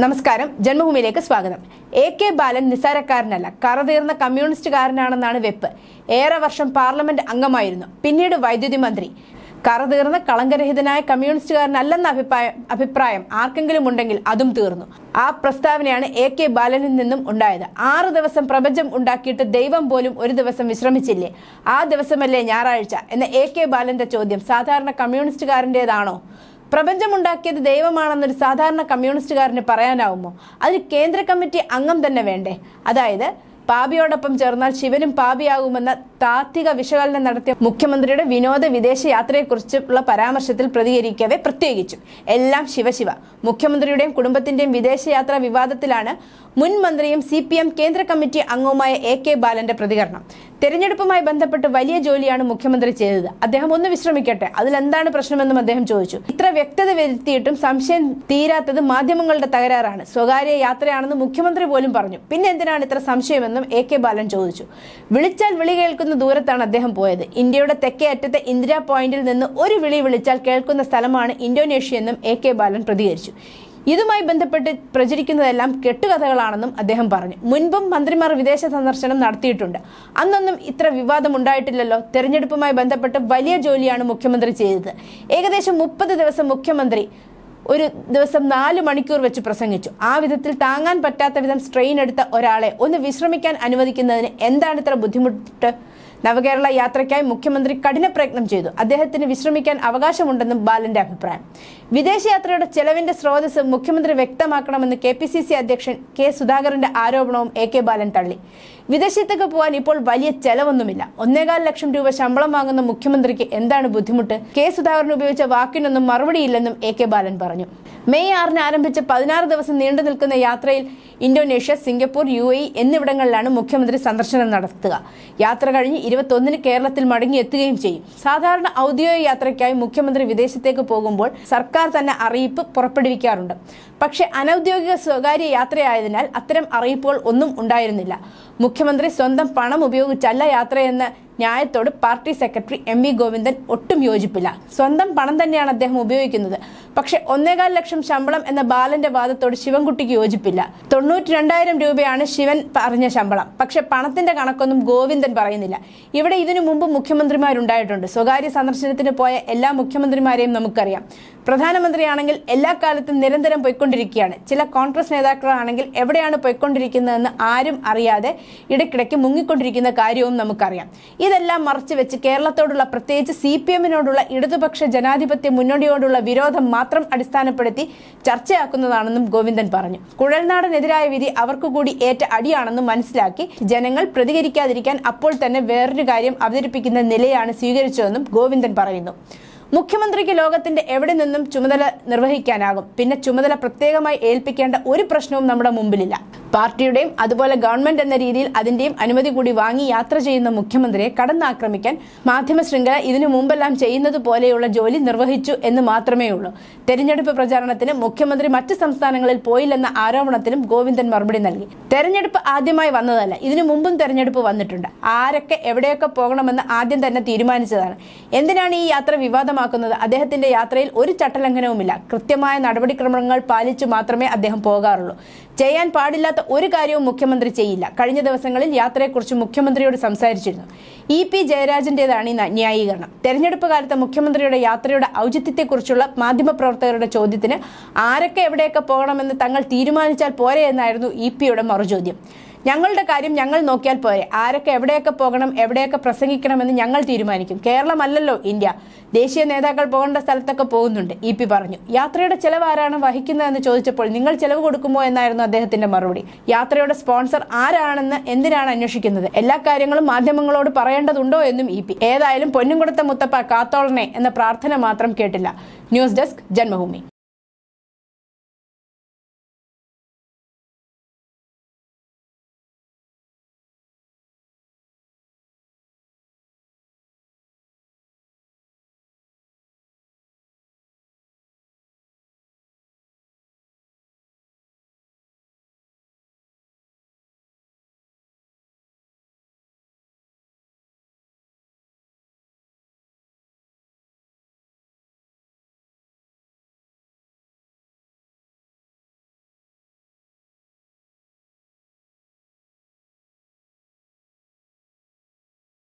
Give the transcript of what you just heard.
നമസ്കാരം, ജന്മഭൂമിയിലേക്ക് സ്വാഗതം. എ.കെ. ബാലൻ നിസ്സാരക്കാരനല്ല, കറതീർന്ന കമ്മ്യൂണിസ്റ്റുകാരനാണെന്നാണ് വെപ്പ്. ഏറെ വർഷം പാർലമെന്റ് അംഗമായിരുന്നു, പിന്നീട് വൈദ്യുതി മന്ത്രി. കറതീർന്ന കളങ്കരഹിതനായ കമ്മ്യൂണിസ്റ്റുകാരനല്ലെന്ന അഭിപ്രായം ആർക്കെങ്കിലും ഉണ്ടെങ്കിൽ അതും തീർന്നു. ആ പ്രസ്താവനയാണ് എ.കെ. ബാലനിൽ നിന്നും ഉണ്ടായത്. 6 ദിവസം പ്രപഞ്ചം ഉണ്ടാക്കിയിട്ട് ദൈവം പോലും ഒരു ദിവസം വിശ്രമിച്ചില്ലേ? ആ ദിവസമല്ലേ ഞായറാഴ്ച എന്ന എ.കെ. ബാലന്റെ ചോദ്യം സാധാരണ കമ്മ്യൂണിസ്റ്റുകാരൻ്റെതാണോ? പ്രപഞ്ചമുണ്ടാക്കിയത് ദൈവമാണെന്നൊരു സാധാരണ കമ്മ്യൂണിസ്റ്റുകാരന് പറയാനാവുമോ? അതിന് കേന്ദ്ര കമ്മിറ്റി അംഗം തന്നെ വേണ്ടേ? അതായത് പാപിയോടൊപ്പം ചേർന്നാൽ ശിവനും പാപിയാകുമെന്ന താത്വിക വിശകലനം നടത്തിയ മുഖ്യമന്ത്രിയുടെ വിനോദ വിദേശ യാത്രയെക്കുറിച്ചുള്ള പരാമർശത്തിൽ പ്രതികരിക്കവേ പ്രത്യേകിച്ചും എല്ലാം ശിവശിവ. മുഖ്യമന്ത്രിയുടെയും കുടുംബത്തിന്റെയും വിദേശയാത്രാ വിവാദത്തിലാണ് മുൻ മന്ത്രിയും CPM കേന്ദ്ര കമ്മിറ്റി അംഗവുമായ എ.കെ. ബാലന്റെ പ്രതികരണം. തെരഞ്ഞെടുപ്പുമായി ബന്ധപ്പെട്ട് വലിയ ജോലിയാണ് മുഖ്യമന്ത്രി ചെയ്തത്. അദ്ദേഹം ഒന്ന് വിശ്രമിക്കട്ടെ, അതിലെന്താണ് പ്രശ്നമെന്നും അദ്ദേഹം ചോദിച്ചു. ഇത്ര വ്യക്തത വരുത്തിയിട്ടും സംശയം തീരാത്തത് മാധ്യമങ്ങളുടെ തകരാറാണ്. സ്വകാര്യ യാത്രയാണെന്ന് മുഖ്യമന്ത്രി പോലും പറഞ്ഞു. പിന്നെ എന്തിനാണ് ഇത്ര സംശയമെന്നും എ.കെ. ബാലൻ ചോദിച്ചു. വിളിച്ചാൽ വിളി കേൾക്കുന്ന ദൂരത്താണ് അദ്ദേഹം പോയത്. ഇന്ത്യയുടെ തെക്കേ അറ്റത്തെ ഇന്ദിരാ പോയിന്റിൽ നിന്ന് ഒരു വിളി വിളിച്ചാൽ കേൾക്കുന്ന സ്ഥലമാണ് ഇന്തോനേഷ്യ എന്നും എ.കെ. ബാലൻ പ്രതികരിച്ചു. ഇതുമായി ബന്ധപ്പെട്ട് പ്രചരിക്കുന്നതെല്ലാം കെട്ടുകഥകളാണെന്നും അദ്ദേഹം പറഞ്ഞു. മുൻപും മന്ത്രിമാർ വിദേശ സന്ദർശനം നടത്തിയിട്ടുണ്ട്. അന്നൊന്നും ഇത്ര വിവാദം ഉണ്ടായിട്ടില്ലല്ലോ. തെരഞ്ഞെടുപ്പുമായി ബന്ധപ്പെട്ട് വലിയ ജോലിയാണ് മുഖ്യമന്ത്രി ചെയ്തത്. ഏകദേശം 30 ദിവസം മുഖ്യമന്ത്രി ഒരു ദിവസം 4 മണിക്കൂർ വെച്ച് പ്രസംഗിച്ചു. ആ വിധത്തിൽ താങ്ങാൻ പറ്റാത്ത വിധം സ്ട്രെയിൻ എടുത്ത ഒരാളെ ഒന്ന് വിശ്രമിക്കാൻ അനുവദിക്കുന്നതിന് എന്താണ് ഇത്ര ബുദ്ധിമുട്ട്? നവകേരള യാത്രയ്ക്കായി മുഖ്യമന്ത്രി കഠിന പ്രയത്നം ചെയ്തു. അദ്ദേഹത്തിന് വിശ്രമിക്കാൻ അവകാശമുണ്ടെന്നും ബാലന്റെ അഭിപ്രായം. വിദേശയാത്രയുടെ ചെലവിന്റെ സ്രോതസ് മുഖ്യമന്ത്രി വ്യക്തമാക്കണമെന്ന് KPCC അധ്യക്ഷൻ K. സുധാകരന്റെ ആരോപണവും എ.കെ. ബാലൻ തള്ളി. വിദേശത്തേക്ക് പോകാൻ ഇപ്പോൾ വലിയ ചെലവൊന്നുമില്ല. 1.25 ലക്ഷം രൂപ ശമ്പളം വാങ്ങുന്ന മുഖ്യമന്ത്രിക്ക് എന്താണ് ബുദ്ധിമുട്ട്? K. സുധാകരൻ ഉപയോഗിച്ച വാക്കിനൊന്നും മറുപടിയില്ലെന്നും എ.കെ. ബാലൻ പറഞ്ഞു. മെയ് 6 ആരംഭിച്ച 16 ദിവസം നീണ്ടു നിൽക്കുന്ന യാത്രയിൽ ഇന്തോനേഷ്യ, സിംഗപ്പൂർ, UAE എന്നിവിടങ്ങളിലാണ് മുഖ്യമന്ത്രി സന്ദർശനം നടത്തുക. യാത്ര കഴിഞ്ഞ് 21-ന് കേരളത്തിൽ മടങ്ങിയെത്തുകയും ചെയ്യും. സാധാരണ ഔദ്യോഗിക യാത്രയ്ക്കായി മുഖ്യമന്ത്രി വിദേശത്തേക്ക് പോകുമ്പോൾ സർക്കാർ തന്നെ അറിയിപ്പ് പുറപ്പെടുവിക്കാറുണ്ട്. പക്ഷേ അനൌദ്യോഗിക സ്വകാര്യ യാത്രയായതിനാൽ അത്തരം അറിയിപ്പുകൾ ഒന്നും ഉണ്ടായിരുന്നില്ല. മുഖ്യമന്ത്രി സ്വന്തം പണം ഉപയോഗിച്ചല്ല യാത്രയെന്ന ന്യായത്തോട് പാർട്ടി സെക്രട്ടറി M.V. ഗോവിന്ദൻ ഒട്ടും യോജിപ്പില്ല. സ്വന്തം പണം തന്നെയാണ് അദ്ദേഹം ഉപയോഗിക്കുന്നത്. പക്ഷെ 1.25 ലക്ഷം ശമ്പളം എന്ന ബാലന്റെ വാദത്തോട് ശിവൻകുട്ടിക്ക് യോജിപ്പില്ല. 92,000 രൂപയാണ് ശിവൻ പറഞ്ഞ ശമ്പളം. പക്ഷെ പണത്തിന്റെ കണക്കൊന്നും ഗോവിന്ദൻ പറയുന്നില്ല. ഇവിടെ ഇതിനു മുമ്പ് മുഖ്യമന്ത്രിമാരുണ്ടായിട്ടുണ്ട്. സ്വകാര്യ സന്ദർശനത്തിന് പോയ എല്ലാ മുഖ്യമന്ത്രിമാരെയും നമുക്കറിയാം. പ്രധാനമന്ത്രിയാണെങ്കിൽ എല്ലാ കാലത്തും നിരന്തരം പോയിക്കൊണ്ടിരിക്കുകയാണ്. ചില കോൺഗ്രസ് നേതാക്കളാണെങ്കിൽ എവിടെയാണ് പോയിക്കൊണ്ടിരിക്കുന്നതെന്ന് ആരും അറിയാതെ ഇടയ്ക്കിടയ്ക്ക് മുങ്ങിക്കൊണ്ടിരിക്കുന്ന കാര്യവും നമുക്കറിയാം. ഇതെല്ലാം മറച്ചു വെച്ച് കേരളത്തോടുള്ള, പ്രത്യേകിച്ച് CPM-നോടുള്ള ഇടതുപക്ഷ ജനാധിപത്യ മുന്നണിയോടുള്ള വിരോധം മാത്രം അടിസ്ഥാനപ്പെടുത്തി ചർച്ചയാക്കുന്നതാണെന്നും ഗോവിന്ദൻ പറഞ്ഞു. കുഴൽനാടനെതിരായ വിധി അവർക്ക് കൂടി ഏറ്റ അടിയാണെന്നും മനസ്സിലാക്കി ജനങ്ങൾ പ്രതികരിക്കാതിരിക്കാൻ അപ്പോൾ തന്നെ വേറൊരു കാര്യം അവതരിപ്പിക്കുന്ന നിലയാണ് സ്വീകരിച്ചതെന്നും ഗോവിന്ദൻ പറയുന്നു. മുഖ്യമന്ത്രിക്ക് ലോകത്തിന്റെ എവിടെ നിന്നും ചുമതല നിർവഹിക്കാനാകും. പിന്നെ ചുമതല പ്രത്യേകമായി ഏൽപ്പിക്കേണ്ട ഒരു പ്രശ്നവും നമ്മുടെ മുമ്പിലില്ല. പാർട്ടിയുടെയും അതുപോലെ ഗവൺമെന്റ് എന്ന രീതിയിൽ അതിന്റെയും അനുമതി കൂടി വാങ്ങി യാത്ര ചെയ്യുന്ന മുഖ്യമന്ത്രിയെ കടന്നാക്രമിക്കാൻ മാധ്യമ ശൃംഖല ഇതിനു മുമ്പെല്ലാം ചെയ്യുന്നത് പോലെയുള്ള ജോലി നിർവഹിച്ചു എന്ന് മാത്രമേ ഉള്ളൂ. തെരഞ്ഞെടുപ്പ് പ്രചാരണത്തിന് മുഖ്യമന്ത്രി മറ്റ് സംസ്ഥാനങ്ങളിൽ പോയില്ലെന്ന ആരോപണത്തിലും ഗോവിന്ദൻ മറുപടി നൽകി. തെരഞ്ഞെടുപ്പ് ആദ്യമായി വന്നതല്ല, ഇതിനു മുമ്പും തെരഞ്ഞെടുപ്പ് വന്നിട്ടുണ്ട്. ആരൊക്കെ എവിടെയൊക്കെ പോകണമെന്ന് ആദ്യം തന്നെ തീരുമാനിച്ചതാണ്. എന്തിനാണ് ഈ യാത്ര വിവാദമാക്കുന്നത്? അദ്ദേഹത്തിന്റെ യാത്രയിൽ ഒരു ചട്ടലംഘനവുമില്ല. കൃത്യമായ നടപടിക്രമങ്ങൾ പാലിച്ചു മാത്രമേ അദ്ദേഹം പോകാറുള്ളൂ. ചെയ്യാൻ പാടില്ലാത്ത ഒരു കാര്യവും മുഖ്യമന്ത്രി ചെയ്യില്ല. കഴിഞ്ഞ ദിവസങ്ങളിൽ യാത്രയെക്കുറിച്ച് മുഖ്യമന്ത്രിയോട് സംസാരിച്ചിരുന്നു. E.P. ജയരാജന്റേതാണ് ഈ ന്യായീകരണം. തെരഞ്ഞെടുപ്പ് കാലത്ത് മുഖ്യമന്ത്രിയുടെ യാത്രയുടെ ഔചിത്യത്തെക്കുറിച്ചുള്ള മാധ്യമപ്രവർത്തകരുടെ ചോദ്യത്തിന് ആരൊക്കെ എവിടെയൊക്കെ പോകണമെന്ന് തങ്ങൾ തീരുമാനിച്ചാൽ പോരെ എന്നായിരുന്നു E.P.യുടെ മറുചോദ്യം. ഞങ്ങളുടെ കാര്യം ഞങ്ങൾ നോക്കിയാൽ പോരെ, ആരൊക്കെ എവിടെയൊക്കെ പോകണം, എവിടെയൊക്കെ പ്രസംഗിക്കണമെന്ന് ഞങ്ങൾ തീരുമാനിക്കും. കേരളമല്ലല്ലോ ഇന്ത്യ. ദേശീയ നേതാക്കൾ പോകേണ്ട സ്ഥലത്തൊക്കെ പോകുന്നുണ്ട്, E.P. പറഞ്ഞു. യാത്രയുടെ ചെലവ് ആരാണ് വഹിക്കുന്നതെന്ന് ചോദിച്ചപ്പോൾ നിങ്ങൾ ചെലവ് കൊടുക്കുമോ എന്നായിരുന്നു അദ്ദേഹത്തിന്റെ മറുപടി. യാത്രയുടെ സ്പോൺസർ ആരാണെന്ന് എന്തിനാണ് അന്വേഷിക്കുന്നത്? എല്ലാ കാര്യങ്ങളും മാധ്യമങ്ങളോട് പറയേണ്ടതുണ്ടോ എന്നും E.P. ഏതായാലും പൊന്നും കൊടുത്ത മുത്തപ്പ കാത്തോളനെ എന്ന പ്രാർത്ഥന മാത്രം കേട്ടില്ല. News desk, Janmabhumi.